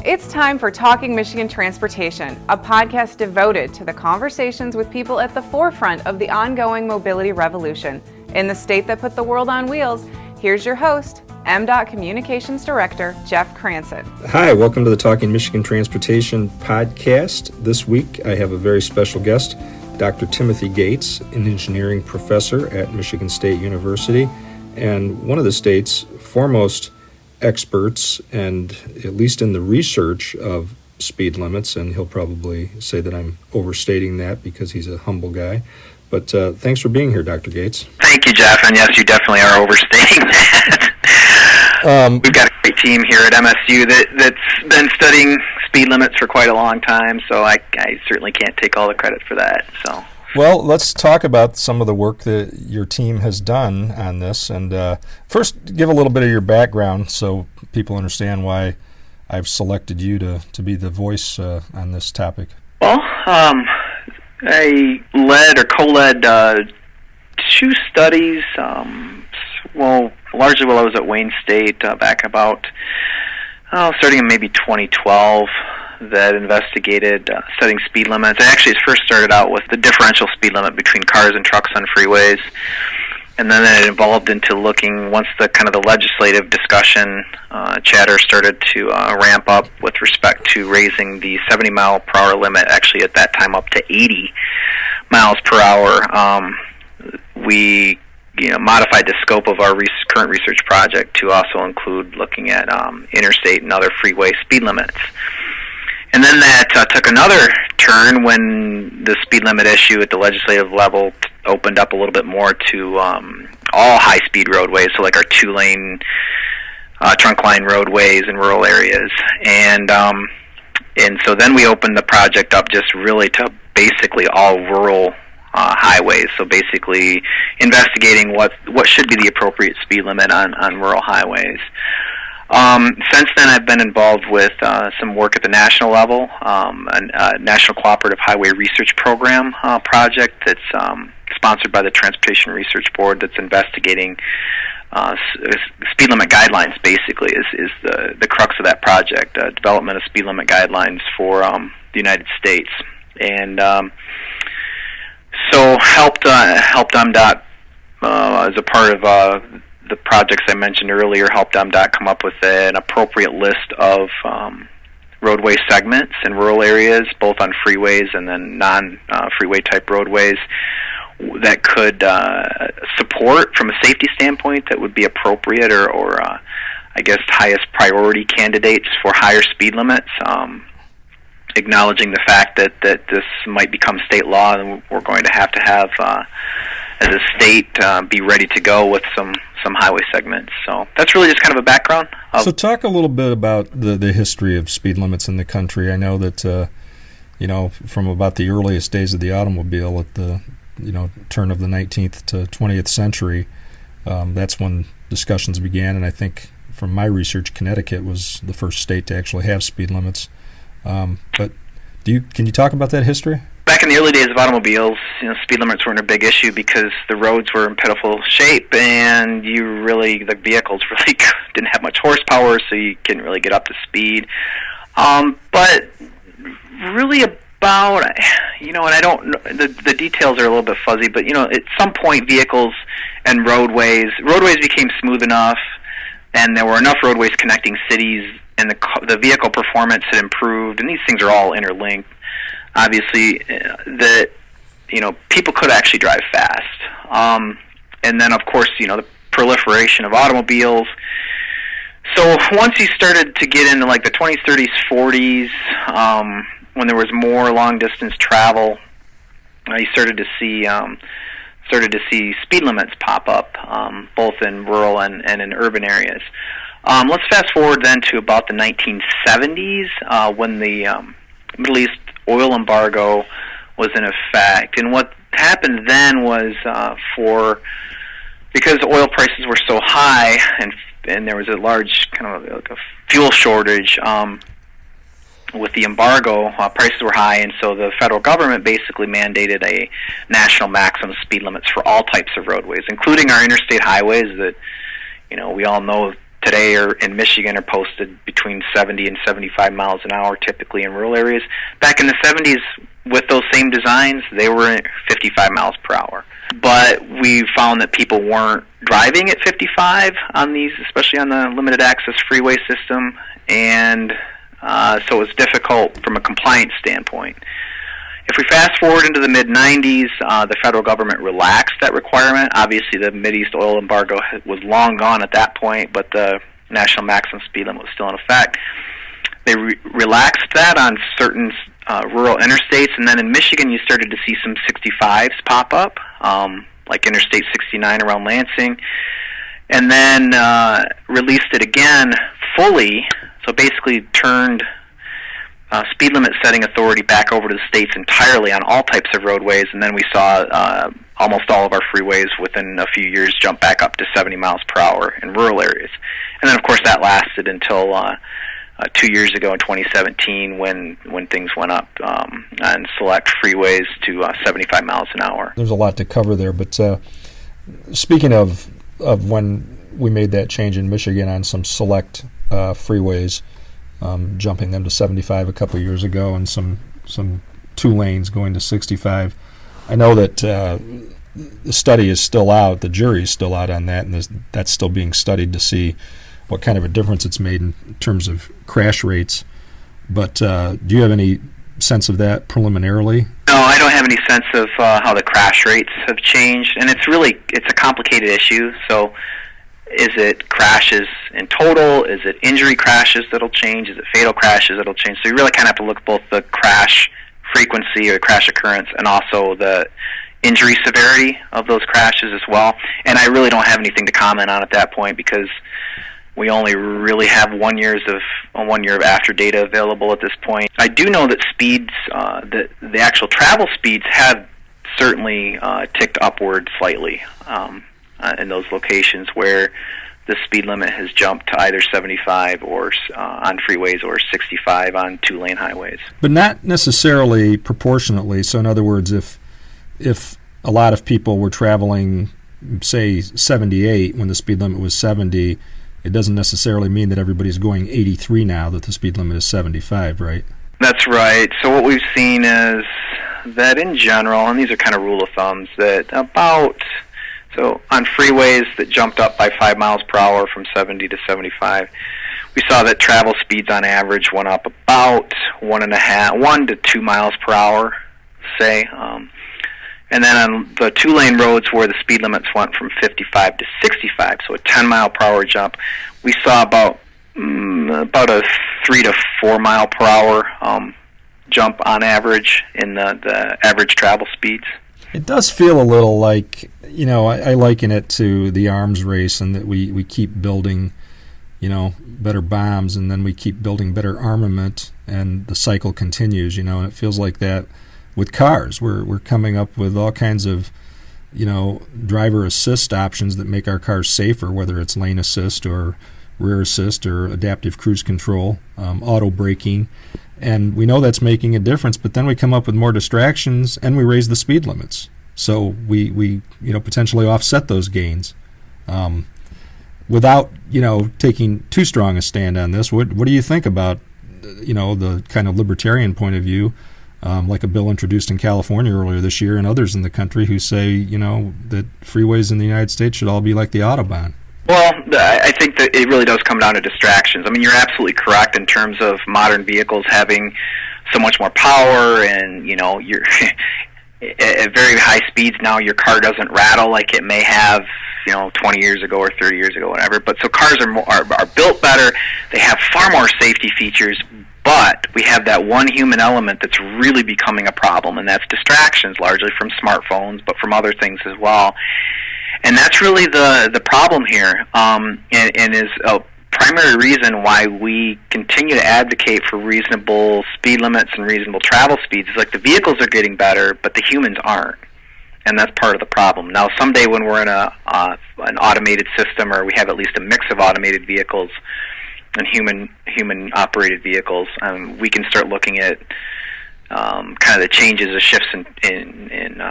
It's time for Talking Michigan Transportation, a podcast devoted to the conversations with people at the forefront of the ongoing mobility revolution. In the state that put the world on wheels, here's your host, MDOT Communications Director, Jeff Cranston. Hi, welcome to the Talking Michigan Transportation podcast. This week I have a very special guest, Dr. Timothy Gates, an engineering professor at Michigan State University and one of the state's foremost experts, and at least in the research of speed limits, and he'll probably say that I'm overstating that because he's a humble guy. But thanks for being here, Dr. Gates. Thank you, Jeff, and yes, you definitely are overstating that. We've got a great team here at MSU that's been studying speed limits for quite a long time, so I certainly can't take all the credit for that. So. Well, let's talk about some of the work that your team has done on this. And first, give a little bit of your background so people understand why I've selected you to be the voice on this topic. Well, I co-led two studies, largely while I was at Wayne State back about, starting in maybe 2012. That investigated setting speed limits. I actually first started out with the differential speed limit between cars and trucks on freeways, and then it evolved into looking, once the kind of the legislative discussion chatter started to ramp up with respect to raising the 70-mile-per-hour limit, actually at that time up to 80 miles per hour, we modified the scope of our current research project to also include looking at interstate and other freeway speed limits. And then that took another turn when the speed limit issue at the legislative level opened up a little bit more to all high-speed roadways, so like our two-lane trunk line roadways in rural areas. And so then we opened the project up just really to basically all rural highways, so basically investigating what should be the appropriate speed limit on rural highways. Since then, I've been involved with some work at the national level, a National Cooperative Highway Research Program project that's sponsored by the Transportation Research Board that's investigating speed limit guidelines, basically, is the crux of that project, development of speed limit guidelines for the United States. And so helped MDOT as a part of the projects I mentioned earlier, helped MDOT come up with an appropriate list of roadway segments in rural areas, both on freeways and then non-freeway type roadways, that could support, from a safety standpoint, that would be appropriate or I guess, highest priority candidates for higher speed limits, acknowledging the fact that this might become state law and we're going to have, as a state, be ready to go with some highway segments. So that's really just kind of a background. So talk a little bit about the history of speed limits in the country. I know that, from about the earliest days of the automobile at the, turn of the 19th to 20th century, that's when discussions began. And I think from my research, Connecticut was the first state to actually have speed limits. But can you talk about that history? Back in the early days of automobiles, speed limits weren't a big issue because the roads were in pitiful shape, and the vehicles really didn't have much horsepower, so you couldn't really get up to speed. But really about, and I don't know, the details are a little bit fuzzy, but at some point vehicles and roadways became smooth enough, and there were enough roadways connecting cities, and the vehicle performance had improved, and these things are all interlinked. Obviously, that people could actually drive fast, and then of course the proliferation of automobiles. So once you started to get into like the 20s, 30s, 40s, when there was more long distance travel, you started to see speed limits pop up, both in rural and in urban areas. Let's fast forward then to about the 1970s, when the Middle East oil embargo was in effect. And what happened then was because oil prices were so high and there was a large kind of like a fuel shortage with the embargo, prices were high, and so the federal government basically mandated a national maximum speed limits for all types of roadways, including our interstate highways that we all know today or in Michigan are posted between 70 and 75 miles an hour, typically in rural areas. Back in the 70s, with those same designs, they were at 55 miles per hour. But we found that people weren't driving at 55 on these, especially on the limited access freeway system, and so it was difficult from a compliance standpoint. If we fast forward into the mid-90s, the federal government relaxed that requirement. Obviously, the Mideast oil embargo was long gone at that point, but the national maximum speed limit was still in effect. They relaxed that on certain rural interstates, and then in Michigan you started to see some 65s pop up, like Interstate 69 around Lansing, and then released it again fully, so basically turned speed limit setting authority back over to the states entirely on all types of roadways, and then we saw almost all of our freeways within a few years jump back up to 70 miles per hour in rural areas. And then, of course, that lasted until 2 years ago in 2017 when things went up on select freeways to 75 miles an hour. There's a lot to cover there, but speaking of when we made that change in Michigan on some select freeways, jumping them to 75 a couple of years ago, and some 2 lanes going to 65. I know that the study is still out, the jury is still out on that, and that's still being studied to see what kind of a difference it's made in terms of crash rates. But do you have any sense of that preliminarily? No, I don't have any sense of how the crash rates have changed, and it's a complicated issue. So is it crashes in total? Is it injury crashes that'll change? Is it fatal crashes that'll change? So you really kind of have to look at both the crash frequency or crash occurrence and also the injury severity of those crashes as well. And I really don't have anything to comment on at that point because we only really have 1 year of after data available at this point. I do know that speeds, the actual travel speeds have certainly ticked upward slightly in those locations where the speed limit has jumped to either 75 or on freeways or 65 on 2-lane highways. But not necessarily proportionately. So in other words, if a lot of people were traveling, say, 78 when the speed limit was 70, it doesn't necessarily mean that everybody's going 83 now that the speed limit is 75, right? That's right. So what we've seen is that in general, and these are kind of rule of thumbs, that so on freeways that jumped up by 5 miles per hour from 70 to 75, we saw that travel speeds on average went up about 1 to 2 miles per hour, say. And then on the 2-lane roads where the speed limits went from 55 to 65, so a 10-mile-per-hour jump, we saw about a 3 to 4 mile per hour jump on average in the average travel speeds. It does feel a little like, I liken it to the arms race, and that we keep building, better bombs, and then we keep building better armament, and the cycle continues, and it feels like that with cars. We're coming up with all kinds of, driver assist options that make our cars safer, whether it's lane assist or rear assist or adaptive cruise control, auto braking. And we know that's making a difference, but then we come up with more distractions and we raise the speed limits. So we potentially offset those gains. Without, taking too strong a stand on this, what do you think about, the kind of libertarian point of view, like a bill introduced in California earlier this year and others in the country who say, that freeways in the United States should all be like the autobahn? Well, I think that it really does come down to distractions. I mean, you're absolutely correct in terms of modern vehicles having so much more power, and you're at very high speeds now. Your car doesn't rattle like it may have 20 years ago or 30 years ago, whatever. But so cars are built better. They have far more safety features. But we have that one human element that's really becoming a problem, and that's distractions, largely from smartphones, but from other things as well. And that's really the problem here, and is a primary reason why we continue to advocate for reasonable speed limits and reasonable travel speeds. It's like the vehicles are getting better, but the humans aren't, and that's part of the problem. Now, someday when we're in an automated system, or we have at least a mix of automated vehicles and human operated vehicles, we can start looking at kind of the changes, the shifts in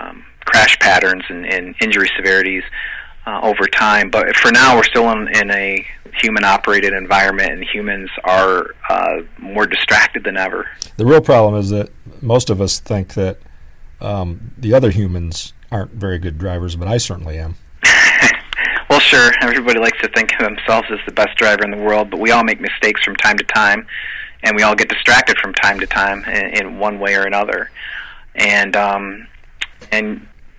crash patterns and injury severities over time. But for now, we're still in a human-operated environment, and humans are more distracted than ever. The real problem is that most of us think that the other humans aren't very good drivers, but I certainly am. Well, sure, everybody likes to think of themselves as the best driver in the world, but we all make mistakes from time to time, and we all get distracted from time to time in one way or another. And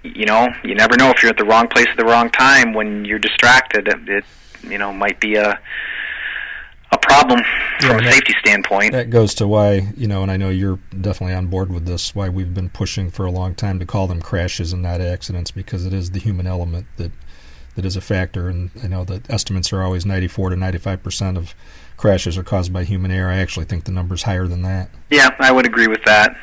you know, you never know if you're at the wrong place at the wrong time. When you're distracted, it might be a problem from a safety standpoint. That goes to why, and I know you're definitely on board with this, why we've been pushing for a long time to call them crashes and not accidents, because it is the human element that is a factor. And I know that estimates are always 94 to 95% of crashes are caused by human error. I actually think the number's higher than that. Yeah, I would agree with that.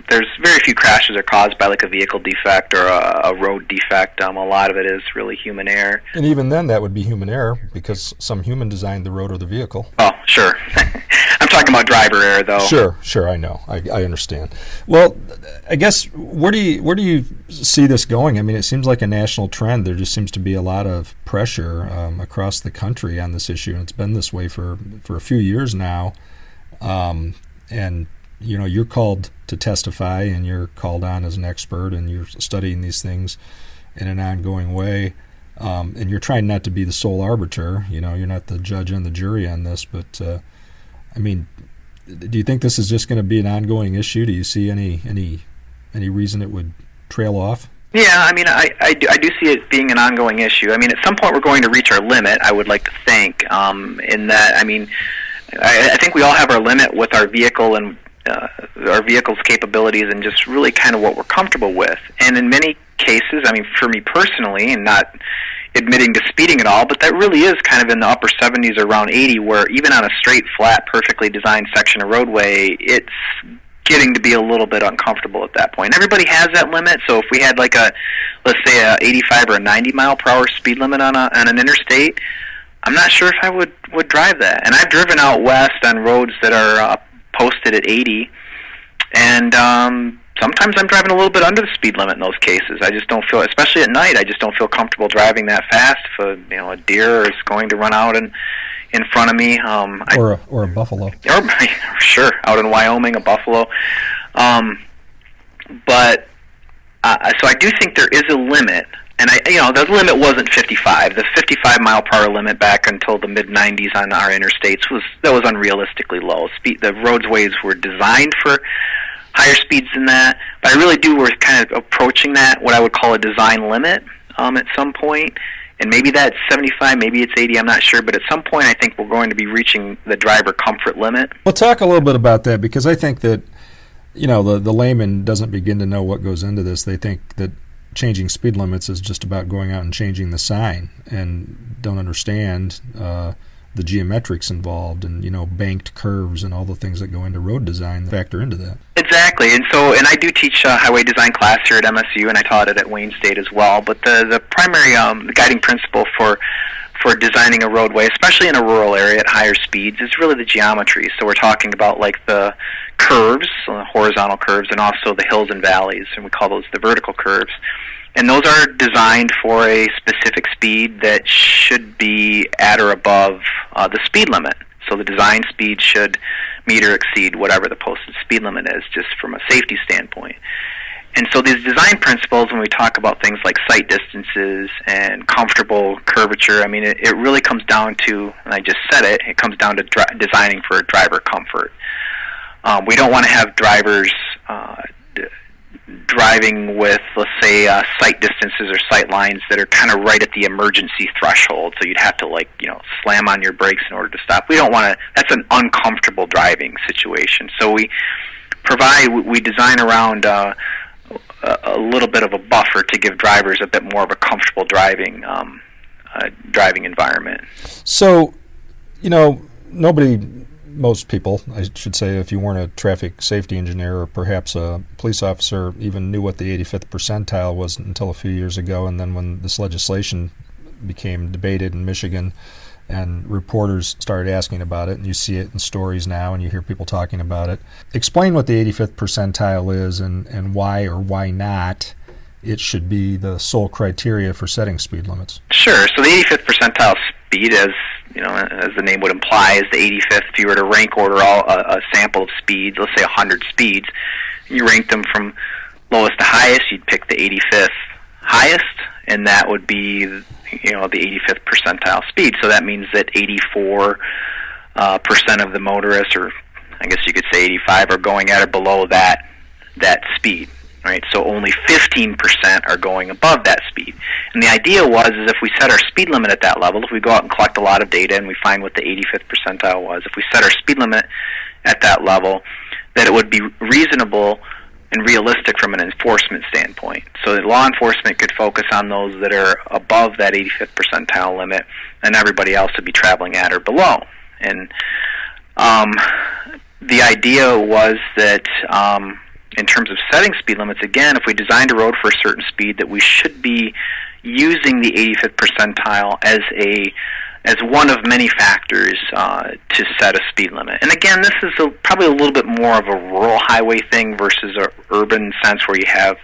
There's very few crashes are caused by like a vehicle defect or a road defect. A lot of it is really human error. And even then, that would be human error because some human designed the road or the vehicle. Oh, sure. I'm talking about driver error, though. Sure, I know. I understand. Well, I guess where do you see this going? I mean, it seems like a national trend. There just seems to be a lot of pressure across the country on this issue, and it's been this way for a few years now. And you're called to testify, and you're called on as an expert, and you're studying these things in an ongoing way. And you're trying not to be the sole arbiter. You're not the judge and the jury on this, but I mean, do you think this is just going to be an ongoing issue? Do you see any reason it would trail off? Yeah, I mean, I do see it being an ongoing issue. I mean, at some point we're going to reach our limit, I would like to think, in that, I mean, I think we all have our limit with our vehicle and our vehicle's capabilities and just really kind of what we're comfortable with. And in many cases, I mean, for me personally, and not admitting to speeding at all, but that really is kind of in the upper 70s or around 80, where even on a straight, flat, perfectly designed section of roadway, it's getting to be a little bit uncomfortable at that point. Everybody has that limit, so if we had like let's say a 85 or a 90 mile per hour speed limit on an interstate, I'm not sure if I would drive that. And I've driven out west on roads that are posted at 80, and sometimes I'm driving a little bit under the speed limit in those cases. I just don't feel, especially at night, I just don't feel comfortable driving that fast if a deer is going to run out in front of me. Or a buffalo. Or, sure, out in Wyoming, a buffalo. But so I do think there is a limit. And the limit wasn't 55. The 55 mile per hour limit back until the mid 90s on our interstates was unrealistically low. The roadways were designed for higher speeds than that, but I really do. We're kind of approaching that, what I would call a design limit, at some point. And maybe that's 75, maybe it's 80. I'm not sure, but at some point, I think we're going to be reaching the driver comfort limit. We'll talk a little bit about that, because I think that the layman doesn't begin to know what goes into this. They think that changing speed limits is just about going out and changing the sign, and don't understand the geometrics involved, and banked curves and all the things that go into road design factor into that. Exactly, and I do teach highway design class here at MSU, and I taught it at Wayne State as well. But the primary guiding principle for designing a roadway, especially in a rural area at higher speeds, is really the geometry. So we're talking about like the curves, horizontal curves, and also the hills and valleys, and we call those the vertical curves. And those are designed for a specific speed that should be at or above the speed limit. So the design speed should meet or exceed whatever the posted speed limit is, just from a safety standpoint. And so these design principles, when we talk about things like sight distances and comfortable curvature, I mean, it really comes down to, and I just said it comes down to designing for driver comfort. We don't want to have drivers driving with, let's say, sight distances or sight lines that are kind of right at the emergency threshold, so you'd have to slam on your brakes in order to stop. We don't want to. That's an uncomfortable driving situation. So we design around a little bit of a buffer to give drivers a bit more of a comfortable driving environment. So, most people, I should say, if you weren't a traffic safety engineer or perhaps a police officer, even knew what the 85th percentile was until a few years ago. And then when this legislation became debated in Michigan and reporters started asking about it, and you see it in stories now and you hear people talking about it. Explain what the 85th percentile is and why or why not it should be the sole criteria for setting speed limits. Sure. So the 85th percentile speed, as the name would imply, is the 85th. If you were to rank order a sample of speeds, let's say 100 speeds, you rank them from lowest to highest, you'd pick the 85th highest, and that would be the 85th percentile speed. So that means that 84% of the motorists, or I guess you could say 85, are going at or below that speed. Right, so only 15% are going above that speed. And the idea was is if we set our speed limit at that level, if we go out and collect a lot of data and we find what the 85th percentile was, if we set our speed limit at that level, that it would be reasonable and realistic from an enforcement standpoint. So that law enforcement could focus on those that are above that 85th percentile limit, and everybody else would be traveling at or below. And the idea was that in terms of setting speed limits, again, if we designed a road for a certain speed, that we should be using the 85th percentile as one of many factors to set a speed limit. And again, this is probably a little bit more of a rural highway thing versus an urban sense where you have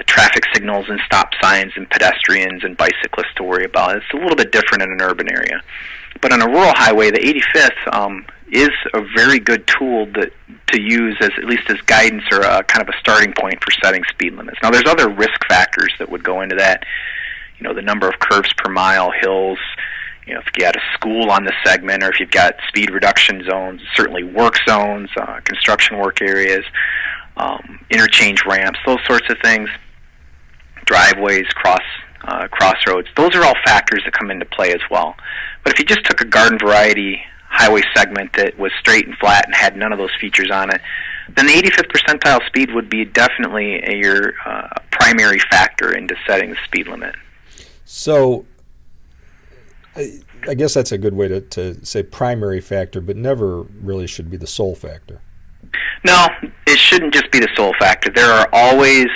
traffic signals and stop signs and pedestrians and bicyclists to worry about. It's a little bit different in an urban area. But on a rural highway, the 85th is a very good tool to use as at least as guidance or kind of a starting point for setting speed limits. Now, there's other risk factors that would go into that. The number of curves per mile, hills. If you got a school on the segment, or if you've got speed reduction zones, certainly work zones, construction work areas, interchange ramps, those sorts of things, driveways, crossroads. Those are all factors that come into play as well. But if you just took a garden variety highway segment that was straight and flat and had none of those features on it, then the 85th percentile speed would be definitely your primary factor into setting the speed limit. So I guess that's a good way to say primary factor, but never really should be the sole factor. No, it shouldn't just be the sole factor. There are always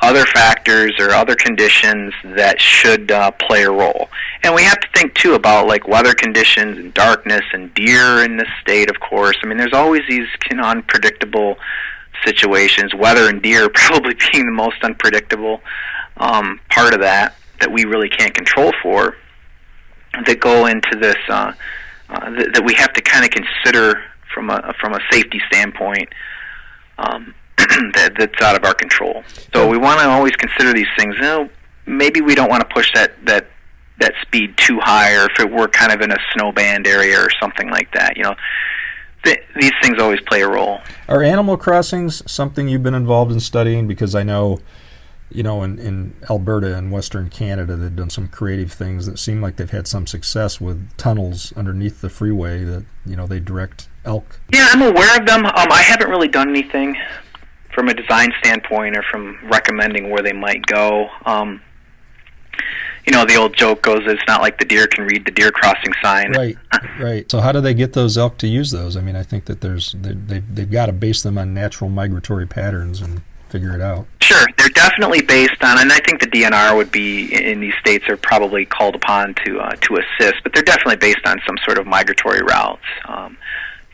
other factors or other conditions that should play a role. And we have to think, too, about like weather conditions and darkness and deer in this state, of course. I mean, there's always these unpredictable situations, weather and deer probably being the most unpredictable part of that we really can't control for, that go into this, that we have to kind of consider from a safety standpoint, that's out of our control. So we want to always consider these things. Maybe we don't want to push that speed too high, or if we're kind of in a snowband area or something like that. These things always play a role. Are animal crossings something you've been involved in studying? Because I know, in Alberta and Western Canada, they've done some creative things that seem like they've had some success with tunnels underneath the freeway that, they direct elk. Yeah, I'm aware of them. I haven't really done anything from a design standpoint or from recommending where they might go. The old joke goes, it's not like the deer can read the deer crossing sign. Right. So how do they get those elk to use those? I mean, I think that they've got to base them on natural migratory patterns and figure it out. Sure, they're definitely based on, and I think the DNR would be, in these states, are probably called upon to assist, but they're definitely based on some sort of migratory routes.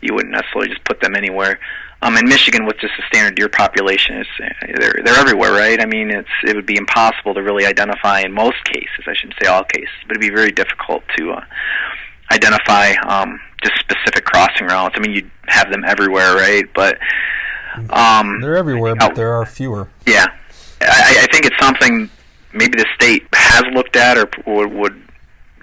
You wouldn't necessarily just put them anywhere. In Michigan, with just a standard deer population, they're everywhere, right? I mean, it would be impossible to really identify in most cases. I shouldn't say all cases, but it'd be very difficult to identify just specific crossing routes. I mean, you'd have them everywhere, right? But they're everywhere, but there are fewer. Yeah, I think it's something maybe the state has looked at or would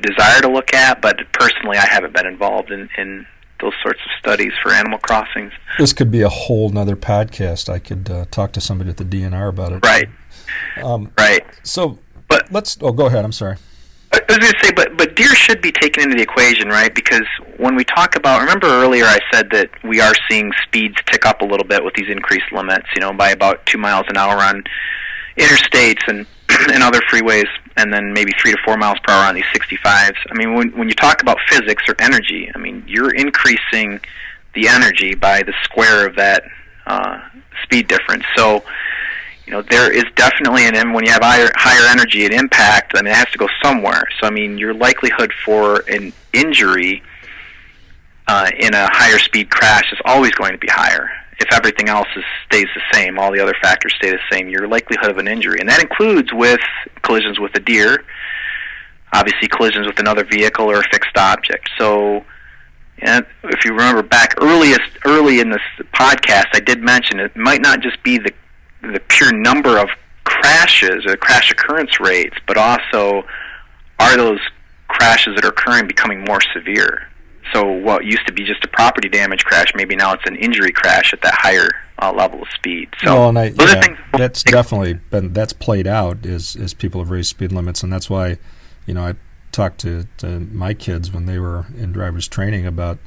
desire to look at, but personally, I haven't been involved in those sorts of studies for animal crossings. This could be a whole nother podcast. I could talk to somebody at the DNR about it. Right. Right. So, but go ahead. I'm sorry. I was going to say, but deer should be taken into the equation, right? Because when we talk about, remember earlier I said that we are seeing speeds tick up a little bit with these increased limits, by about 2 miles an hour on interstates and other freeways, and then maybe 3 to 4 miles per hour on these 65s. I mean, when you talk about physics or energy, I mean, you're increasing the energy by the square of that speed difference. So, there is definitely when you have higher energy and impact, I mean, it has to go somewhere. So, I mean, your likelihood for an injury in a higher speed crash is always going to be higher. if everything else stays the same, all the other factors stay the same, your likelihood of an injury. And that includes with collisions with a deer, obviously collisions with another vehicle or a fixed object. So, and if you remember back early in this podcast, I did mention it might not just be the pure number of crashes or crash occurrence rates, but also are those crashes that are occurring becoming more severe. So what used to be just a property damage crash, maybe now it's an injury crash at that higher level of speed. So that's definitely that's played out as people have raised speed limits, and that's why, I talked to my kids when they were in driver's training about,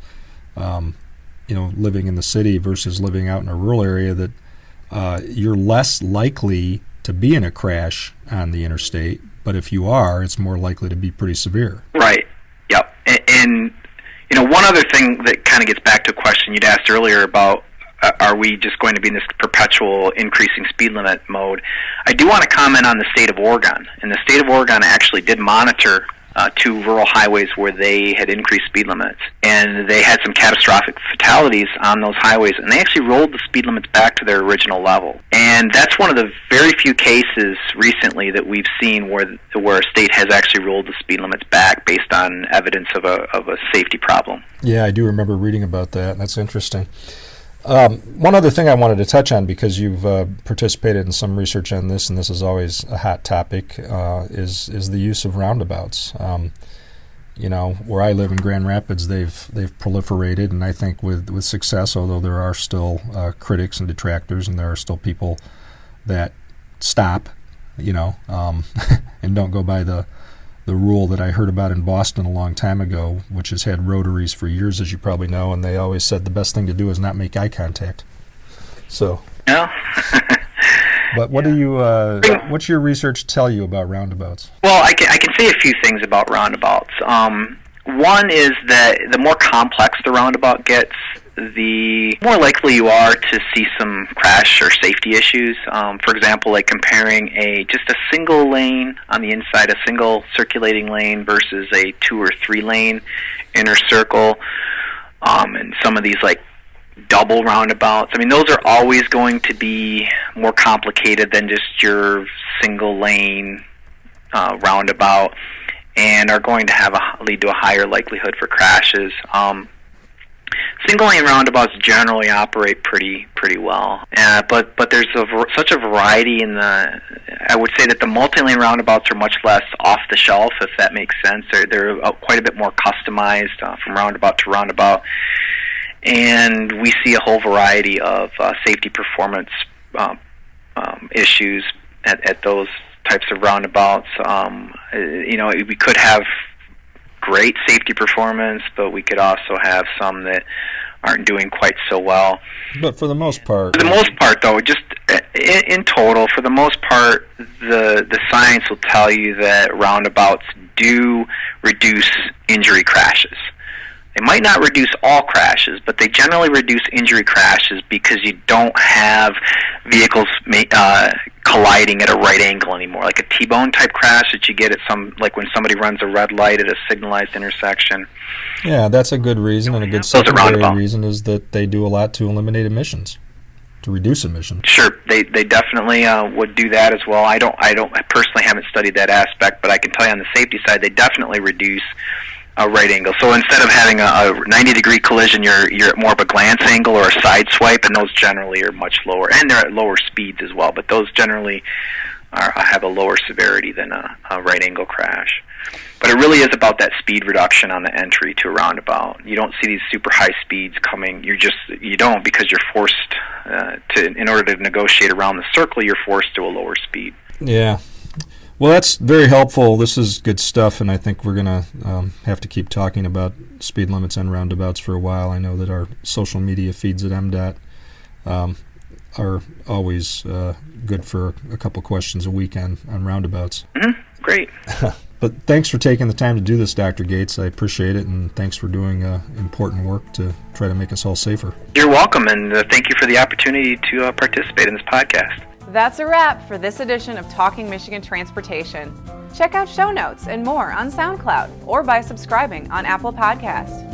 living in the city versus living out in a rural area, that you're less likely to be in a crash on the interstate, but if you are, it's more likely to be pretty severe. Right. Yep. And one other thing that kind of gets back to a question you'd asked earlier about are we just going to be in this perpetual increasing speed limit mode? I do want to comment on the state of Oregon. And the state of Oregon actually did monitor two rural highways where they had increased speed limits. And they had some catastrophic fatalities on those highways, and they actually rolled the speed limits back to their original level. And that's one of the very few cases recently that we've seen where a state has actually rolled the speed limits back based on evidence of a safety problem. Yeah, I do remember reading about that. That's interesting. One other thing I wanted to touch on, because you've participated in some research on this, and this is always a hot topic, is the use of roundabouts. Where I live in Grand Rapids, they've proliferated, and I think with success, although there are still critics and detractors, and there are still people that stop, and don't go by the rule that I heard about in Boston a long time ago, which has had rotaries for years, as you probably know, and they always said the best thing to do is not make eye contact. So, yeah. But what what's your research tell you about roundabouts? Well, I can say a few things about roundabouts. One is that the more complex the roundabout gets, the more likely you are to see some crash or safety issues. For example, like comparing just a single lane on the inside, a single circulating lane versus a 2 or 3 lane inner circle, and some of these like double roundabouts. I mean, those are always going to be more complicated than just your single lane roundabout, and are going to lead to a higher likelihood for crashes. Single-lane roundabouts generally operate pretty well, but there's such a variety in the. I would say that the multi-lane roundabouts are much less off-the-shelf, if that makes sense. They're quite a bit more customized from roundabout to roundabout, and we see a whole variety of safety performance issues at those types of roundabouts. We could have great safety performance, but we could also have some that aren't doing quite so well. But for the most part... For the most part, though, just in total, for the most part, the science will tell you that roundabouts do reduce injury crashes. They might not reduce all crashes, but they generally reduce injury crashes because you don't have vehicles colliding at a right angle anymore, like a T-bone type crash that you get at like when somebody runs a red light at a signalized intersection. Yeah, that's a good reason, and a good secondary reason is that they do a lot to eliminate emissions, to reduce emissions. Sure, they definitely would do that as well. I personally haven't studied that aspect, but I can tell you on the safety side, they definitely reduce a right angle. So instead of having a 90-degree collision, you're at more of a glance angle or a side swipe, and those generally are much lower, and they're at lower speeds as well. But those generally have a lower severity than a right angle crash. But it really is about that speed reduction on the entry to a roundabout. You don't see these super high speeds coming. You don't, because you're forced in order to negotiate around the circle, you're forced to a lower speed. Yeah. Well, that's very helpful. This is good stuff, and I think we're going to have to keep talking about speed limits and roundabouts for a while. I know that our social media feeds at MDOT are always good for a couple questions a week on roundabouts. Mm-hmm. Great. But thanks for taking the time to do this, Dr. Gates. I appreciate it, and thanks for doing important work to try to make us all safer. You're welcome, and thank you for the opportunity to participate in this podcast. That's a wrap for this edition of Talking Michigan Transportation. Check out show notes and more on SoundCloud or by subscribing on Apple Podcasts.